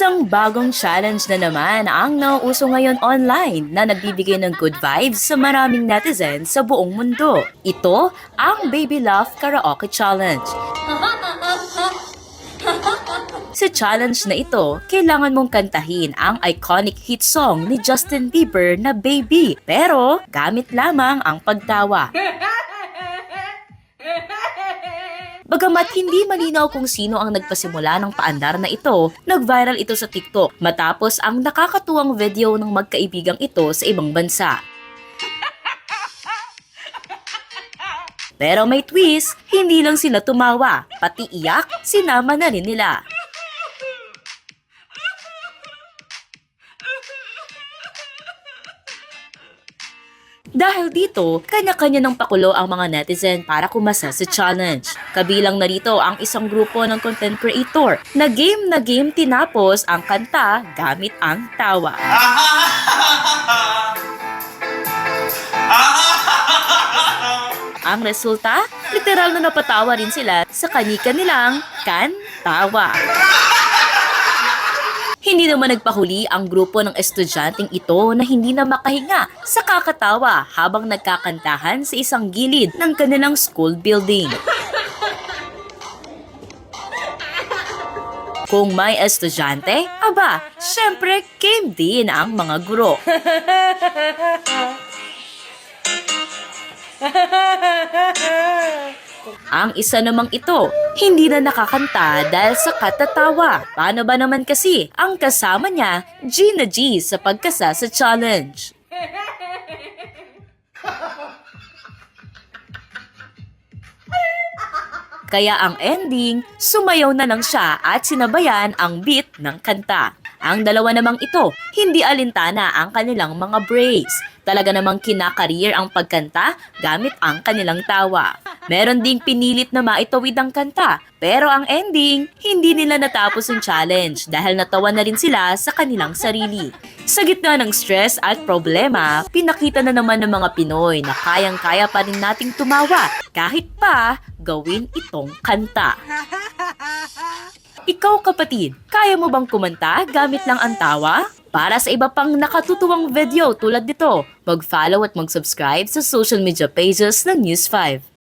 Isang bagong challenge na naman ang nauuso ngayon online na nagbibigay ng good vibes sa maraming netizens sa buong mundo. Ito ang Baby Love Karaoke Challenge. Sa challenge na ito, kailangan mong kantahin ang iconic hit song ni Justin Bieber na Baby, pero gamit lamang ang pagtawa. Bagamat hindi malinaw kung sino ang nagpasimula ng paandar na ito, nag-viral ito sa TikTok matapos ang nakakatuwang video ng magkaibigang ito sa ibang bansa. Pero may twist, hindi lang sila tumawa, pati iyak, sinama na rin nila. Dahil dito, kanya-kanya ng pakulo ang mga netizen para kumasa sa challenge. Kabilang na rito ang isang grupo ng content creator na game tinapos ang kanta gamit ang tawa. Ang resulta, literal na napatawa rin sila sa kani-kanilang kantawa. Hindi naman nagpahuli ang grupo ng estudyanteng ito na hindi na makahinga sa kakatawa habang nagkakantahan sa isang gilid ng kanilang school building. Kung may estudyante, aba, syempre game din ang mga guro. Ang isa namang ito, hindi na nakakanta dahil sa katatawa. Paano ba naman kasi ang kasama niya, G na G sa pagkasa sa challenge? Kaya ang ending, sumayaw na lang siya at sinabayan ang beat ng kanta. Ang dalawa namang ito, hindi alintana ang kanilang mga breaks. Talaga namang kinakareer ang pagkanta gamit ang kanilang tawa. Meron ding pinilit na maitawid ang kanta, pero ang ending, hindi nila natapos ang challenge dahil natawa na rin sila sa kanilang sarili. Sa gitna ng stress at problema, pinakita na naman ng mga Pinoy na kayang-kaya pa rin nating tumawa kahit pa gawin itong kanta. Ikaw kapatid, kaya mo bang kumanta gamit lang ang tawa? Para sa iba pang nakatutuwang video tulad nito, mag-follow at mag-subscribe sa social media pages ng News 5.